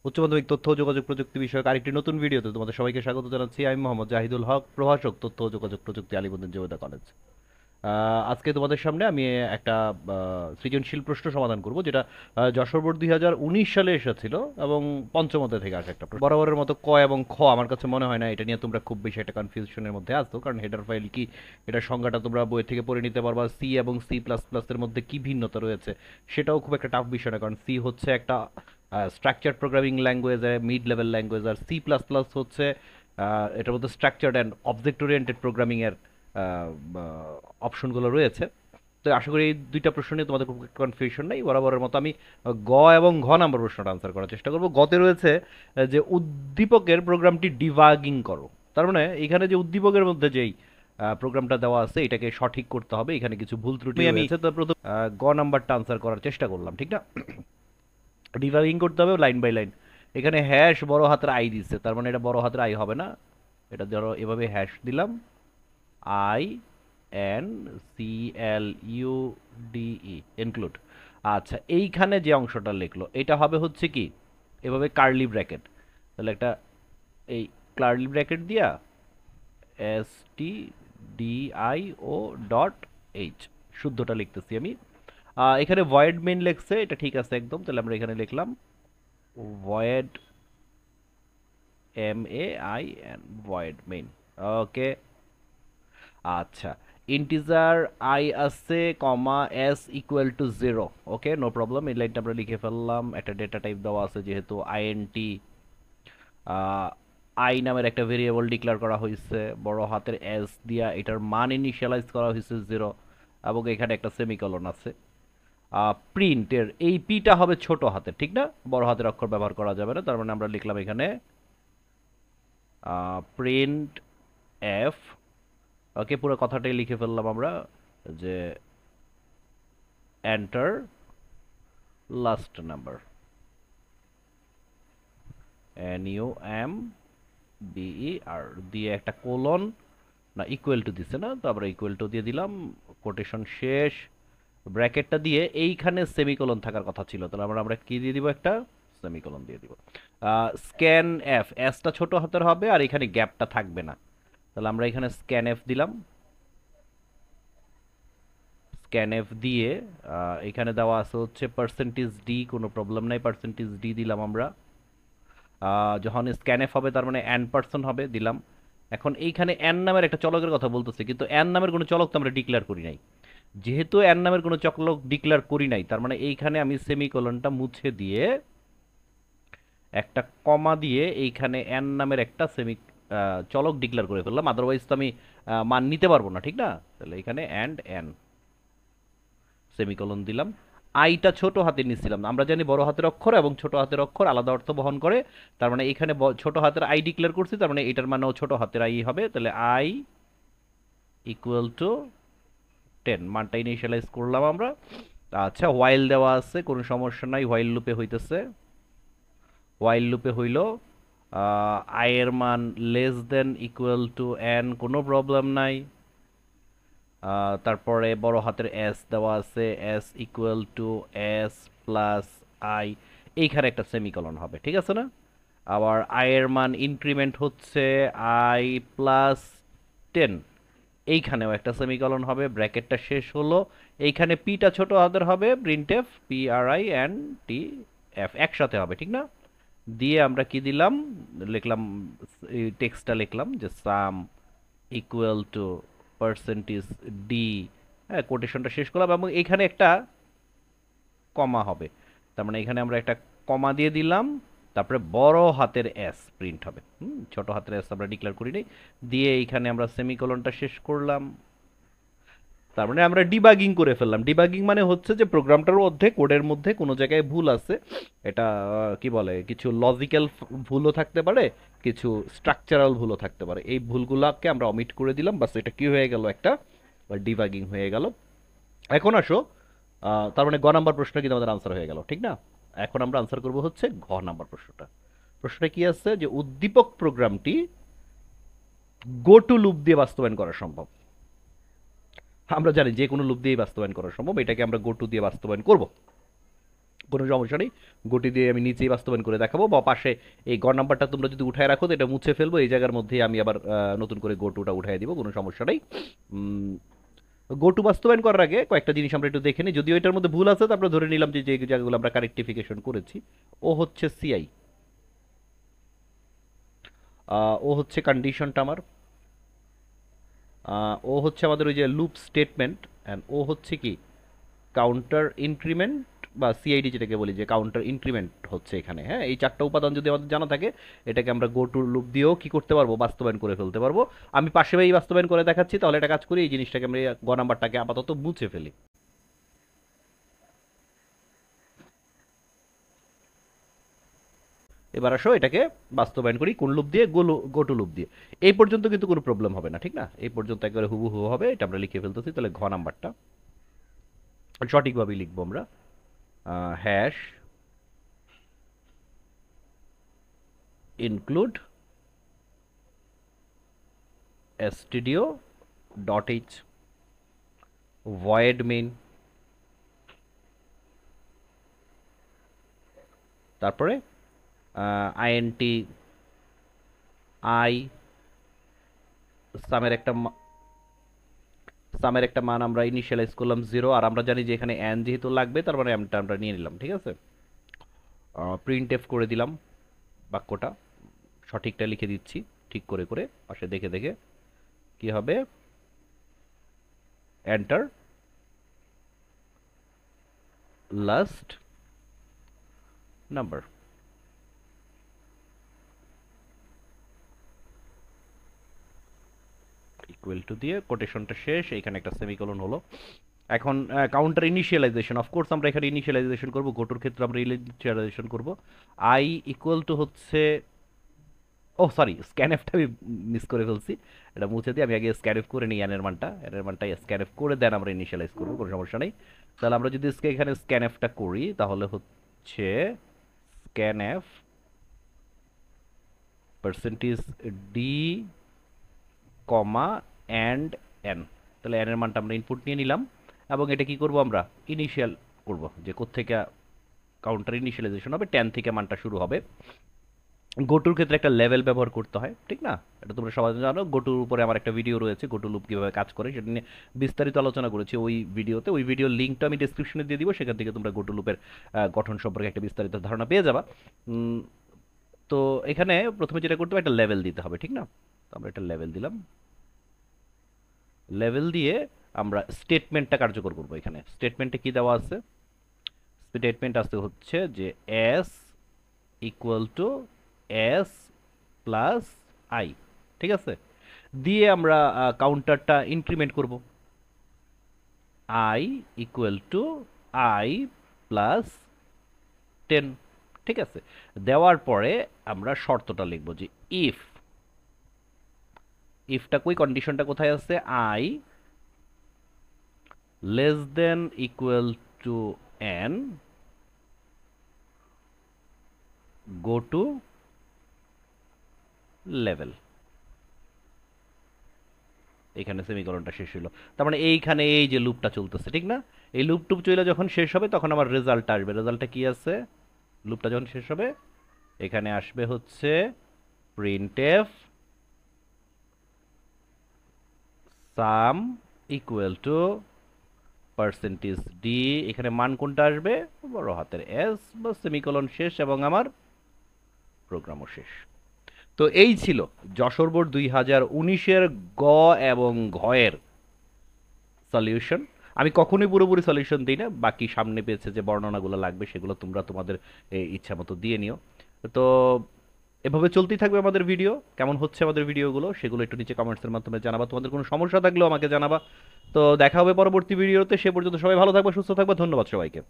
উচ্চ মাধ্যমিক তথ্য ও যোগাযোগ প্রযুক্তি বিষয়ক আরেকটি নতুন ভিডিওতে তোমাদের সবাইকে স্বাগত জানাচ্ছি। আমি মোহাম্মদ জাহিদুল হক, প্রভাষক, তথ্য ও যোগাযোগ প্রযুক্তি, আলিবুদ্দিন জুবেদা কলেজ। আজকে তোমাদের সামনে আমি একটা সৃজনশীল প্রশ্ন সমাধান করব, যেটা যশোর বোর্ড 2019 সালে এসেছিল এবং পঞ্চমতে থেকে আসা একটা প্রশ্ন। বরাবরের মতো ক এবং খ আমার কাছে মনে হয় না এটা নিয়ে তোমরা খুব বেশি একটা কনফিউশনের মধ্যে আসতো, কারণ হেডার ফাইল কি, এটার সংজ্ঞাটা তোমরা বই থেকে পড়ে নিতে পারবা। সি এবং সি প্লাস প্লাসের মধ্যে কি ভিন্নতা রয়েছে সেটাও খুব একটা টাফ বিষয় না, কারণ সি হচ্ছে একটা structure programming language, mid level language, আর সি প্লাস প্লাস হচ্ছে এটার মধ্যে structured and object oriented programming এর অপশনগুলো রয়েছে। তো আশা করি এই দুইটা প্রশ্ন নিয়ে তোমাদের খুব কনফিউশন নেই। বরাবরের মতো আমি গ এবং ঘ নাম্বার প্রশ্নটা আনসার করার চেষ্টা করব। গতে রয়েছে যে উদ্দীপকের প্রোগ্রামটি ডিবাগিং করো। তার মানে এখানে যে উদ্দীপকের মধ্যে যেই প্রোগ্রামটা দেওয়া আছে এটাকে সঠিক করতে হবে, এখানে কিছু ভুল ত্রুটি রয়েছে। তো প্রথম গ নাম্বারটা আনসার করার চেষ্টা করলাম, ঠিক না? ডিবাগিং করতে হবে লাইন বাই লাইন। এখানে হ্যাশ বড় হাতের আই দিচ্ছে, তার মানে এটা বড় হাতের আই হবে না। এটা ধরো এভাবে হ্যাশ দিলাম, I N C L U D E, include. আচ্ছা, এইখানে যে অংশটা লিখলো এটা হবে হচ্ছে কি এভাবে কার্লি ব্র্যাকেট। তাহলে একটা এই কার্লি ব্র্যাকেট দিয়া S T D I O dot H, শুদ্ধটা লিখতেছি আমি। এখানে ভয়েড মেইন লেখছে, এটা ঠিক আছে একদম। তাহলে আমরা এখানে লিখলাম void, M A I N, void main. Okay. আচ্ছা, ইন্টিজার আই আছে, comma S equal to 0। Okay, no problem. এই লাইনটা আমরা লিখে ফেললাম। একটা ডেটা টাইপ দেওয়া আছে, যেহেতু আইএনটি আই নামের একটা ভেরিয়েবল ডিক্লেয়ার করা হয়েছে, বড় হাতের এস দিয়া এটার মান ইনিশিয়ালাইজ করা হয়েছে 0, এবং এখানে একটা সেমিকলন আছে। প্রিন্টের এই পিটা হবে ছোট হাতের, ঠিক না? বড় হাতের অক্ষর ব্যবহার করা যাবে না। তার মানে আমরা লিখলাম এখানে প্রিন্ট এফ। ওকে, পুরো কথাটাই লিখে ফেললাম আমরা, যে enter last number, N U M B E R দিয়ে একটা কোলন, না ইকুয়াল টু দিছে না, তো আমরা ইকুয়াল টু দিয়ে দিলাম, কোটেশন শেষ, ব্র্যাকেটটা দিয়ে এইখানে সেমিকোলন থাকার কথা ছিল, তাহলে আমরা কি দিয়ে দিব, একটা সেমিকোলন দিয়ে দিব। স্ক্যান এফ, এসটা ছোট হাতের হবে আর এখানে গ্যাপটা থাকবে না, তাহলে আমরা এখানে স্ক্যান এফ দিলাম। স্ক্যান এফ দিয়ে এখানে দেওয়া আছে হচ্ছে পার্সেন্টেজ ডি, কোনো প্রবলেম নাই, পার্সেন্টেজ ডি দিলাম আমরা। যখন স্ক্যান এফ হবে তার মানে এন পার্সন হবে, দিলাম। এখন এইখানে এন নামের একটা চলকের কথা বলতেছে, কিন্তু এন নামের কোনো চলক তো আমরা ডিক্লেয়ার করি নাই। যেহেতু এন নামের কোনো চলক ডিক্লেয়ার করি নাই, তার মানে এইখানে আমি সেমিকোলনটা মুছে দিয়ে একটা কমা দিয়ে এইখানে এন নামের একটা চলক ডিক্লেয়ার করে ফেললাম। আদারওয়াইজ তো আমি মান নিতে পারবো না, ঠিক না? তাহলে এখানে অ্যান্ড এন, সেমিকোলন দিলাম। আইটা ছোট হাতে নিছিলাম, আমরা জানি বড় হাতের অক্ষর এবং ছোট হাতের অক্ষর আলাদা অর্থ বহন করে। তার মানে এখানে ছোট হাতের আই ডিক্লেয়ার করছি, তার মানে এটার মানেও ছোট হাতের আই হবে। তাহলে আই ইকুয়াল টু 10, মানটা ইনিশিয়ালাইজ করলাম আমরা। আচ্ছা, হোয়াইল দেওয়া আছে, কোনো সমস্যা নাই, হোয়াইল লুপে হইতেছে। হোয়াইল লুপে হইল আই এর মান less than equal to N, কোনো প্রবলেম নাই। তারপরে বড় হাতের এস দেওয়া আছে, S equal two S plus I, এইখানে একটা সেমিকলন হবে, ঠিক আছে না? আবার আই এর মান ইনক্রিমেন্ট হচ্ছে আই প্লাস 10, এইখানেও একটা সেমিকলন হবে, ব্র্যাকেটটা শেষ হলো। এইখানে পিটা ছোট হাতের হবে, print F, P R I N T F একসাথে হবে, ঠিক না? দিয়ে আমরা কি দিলাম, লিখলাম, টেক্সটটা লিখলাম যে সাম ইকুয়াল টু পার্সেন্টেজ ডি। হ্যাঁ, কোটেশনটা শেষ করলাম এবং এখানে একটা কমা হবে, তার মানে এখানে আমরা একটা কমা দিয়ে দিলাম। তারপরে বড় হাতের এস প্রিন্ট হবে, ছোট হাতের এস আমরা ডিক্লেয়ার করি নাই। দিয়ে এইখানে আমরা সেমিকোলনটা শেষ করলাম। তার মানে আমরা ডিবাগিং করে ফেললাম। ডিবাগিং মানে হচ্ছে যে প্রোগ্রামটার মধ্যে, কোডের মধ্যে কোনো জায়গায় ভুল আছে, এটা কি বলে, কিছু লজিক্যাল ভুলও থাকতে পারে, কিছু স্ট্রাকচারাল ভুলও থাকতে পারে। এই ভুলগুলোকে আমরা অমিট করে দিলাম, বাস এটা কি হয়ে গেল, একটা ডিবাগিং হয়ে গেল। এখন আসো, তার মানে গ নাম্বার প্রশ্ন কিন্তু আমাদের আনসার হয়ে গেল, ঠিক না? এখন আমরা আনসার করব হচ্ছে ঘ নাম্বার প্রশ্নটা। প্রশ্নটা কি আছে, যে উদ্দীপক প্রোগ্রামটি গো টু লুপ দিয়ে বাস্তবায়ন করা সম্ভব। আমরা জানি যে কোনো লুপ দিয়ে বাস্তবায়ন করা সম্ভব, এটাকে আমরা গো টু দিয়ে বাস্তবায়ন করব। কোনো সমস্যা নেই। গটি দিয়ে আমি নিচেই বাস্তবায়ন করে দেখাবো, বা পাশে এই গ নাম্বারটা তোমরা যদি উঠায় রাখো তো এটা মুছে ফেলবো, এই জায়গার মধ্যেই আমি আবার নতুন করে গোটুটা উঠাই দিব, কোনো সমস্যা নেই। গোটু বাস্তবায়ন করার আগে কয়েকটা জিনিস আমরা একটু দেখে নিই, যদিও এটার মধ্যে ভুল আছে তো আমরা ধরে নিলাম যে যে জায়গাগুলো আমরা কারেক্টিফিকেশন করেছি। ও হচ্ছে সিআই, ও হচ্ছে কন্ডিশনটা আমার, ও হচ্ছে আমাদের ওই যে লুপ স্টেটমেন্ট, অ্যান্ড ও হচ্ছে কি কাউন্টার ইনক্রিমেন্ট বা সিআইডি যেটাকে বলি, যে কাউন্টার ইনক্রিমেন্ট হচ্ছে এখানে। হ্যাঁ, এই চারটা উপাদান যদি আমাদের জানা থাকে, এটাকে আমরা গো টু লুপ দিয়েও কি করতে পারবো, বাস্তবায়ন করে ফেলতে পারবো। আমি পাশে এই বাস্তবায়ন করে দেখাচ্ছি, তাহলে এটা কাজ করি, এই জিনিসটাকে আমরা গ নাম্বারটাকে আপাতত মুছে ফেলি। এবার আসো এটাকে বাস্তবায়ন করি কোন লুপ দিয়ে, গো টু লুপ দিয়ে। এই পর্যন্ত কিন্তু কোনো প্রবলেম হবে না, ঠিক না? এই পর্যন্ত একেবারে হুবহু হবে, এটা আমরা লিখে ফেলতেছি। তাহলে ঘ নাম্বারটা সঠিকভাবেই লিখবো আমরা, hash include stdio dot H void main, তারপরে int I সামের একটা সামের একটা মান আমরা ইনিশিয়ালাইজ করলাম 0, আর আমরা জানি যে এখানে n যেহেতু লাগবে তার মানে আমটা আমরা নিয়ে নিলাম, ঠিক আছে। প্রিন্ট এফ করে দিলাম, বাক্যটা সঠিকটা লিখে দিচ্ছি ঠিক করে করে, পাশে দেখে দেখে কি হবে, enter last number. Equal to দিয়ে কোটেশনটা শেষ, এখানে একটা সেমিকোলন হলো। এখন কাউন্টার ইনিশিয়ালাইজেশন, অফকোর্স আমরা এখানে ইনিশিয়ালাইজেশন করব, গোটোর ক্ষেত্রে আমরা ইনিশিয়ালাইজেশন করব। আই ইকুয়াল টু হচ্ছে, ও সরি স্ক্যানএফটা আমি মিস করে ফেলছি, এটা মুছে দিয়ে আমি আগে স্ক্যানএফ করে নিই, এনের মানটা স্ক্যানএফ করে দেন আমরা ইনিশিয়ালাইজ করবো, কোনো সমস্যা নেই। তাহলে আমরা যদি এখানে স্ক্যানএফটা করি তাহলে হচ্ছে scanf percentage D comma and N. তাহলে এন এর মানটা আমরা ইনপুট নিয়ে নিলাম, এবং এটা কি করব আমরা ইনিশিয়াল করব, যে কোত্থেকে কাউন্টার ইনিশিয়ালাইজেশন হবে, 10 থেকে মানটা শুরু হবে। গোটুর ক্ষেত্রে একটা লেভেল ব্যবহার করতে হয়, ঠিক না? এটা তোমরা সবাই জানো। গোটুর উপরে আমার একটা ভিডিও রয়েছে, গোটু লুপ কীভাবে কাজ করে সেটা নিয়ে বিস্তারিত আলোচনা করেছি ওই ভিডিওতে। ওই ভিডিওর লিঙ্কটা আমি ডিসক্রিপশনে দিয়ে দিব, সেখান থেকে তোমরা গোটু লুপের গঠন সম্পর্কে একটা বিস্তারিত ধারণা পেয়ে যাবা। তো এখানে প্রথমে যেটা করতে হবে, একটা লেভেল দিতে হবে, ঠিক না? তো আমরা একটা লেভেল দিলাম, লেভেল দিয়ে আমরা স্টেটমেন্টটা কার্যকর করব। এখানে স্টেটমেন্টে কি দেওয়া আছে, স্টেটমেন্ট আছে হচ্ছে যে S equal two S plus I, ঠিক আছে। দিয়ে আমরা কাউন্টারটা ইনক্রিমেন্ট করব, I equal to I plus 10, ঠিক আছে। দেওয়ার পরে আমরা শর্তটা লিখব যে ইফ, ইফটা কই, কন্ডিশনটা কোথায় আছে, I less than equal to N, go to level. এখানে সেমিকোলনটা শেষ হলো, তার মানে এইখানে এই যে লুপটা চলতেছে, ঠিক না? এই লুপ টুপ চলে যখন শেষ হবে তখন আমার রেজাল্টটা আসবে। রেজাল্টটা কি আছে, লুপটা যখন শেষ হবে এখানে আসবে হচ্ছে printf some equal to percentage D, এখানে মান কোনটা আসবে, বড় হাতের এস, বা সেমিকোলন শেষ, এবং আমার প্রোগ্রামও শেষ। তো এই ছিল যশোর বোর্ড 2019-এর গ এবং ঘয়ের সলিউশন। আমি কখনোই পুরোপুরি সলিউশন দিই না, বাকি সামনে পেয়েছে যে বর্ণনাগুলো লাগবে সেগুলো তোমরা তোমাদের ইচ্ছা মতো দিয়ে নিও। তো এভাবে চলতেই থাকবে আমাদের ভিডিও। কেমন হচ্ছে আমাদের ভিডিওগুলো সেগুলো একটু নিচে কমেন্টসের মাধ্যমে জানাবা, তোমাদের কোনো সমস্যা থাকলেও আমাকে জানাবা। তো দেখা হবে পরবর্তী ভিডিওতে, সে পর্যন্ত সবাই ভালো থাকবে, সুস্থ থাকবে, ধন্যবাদ সবাইকে।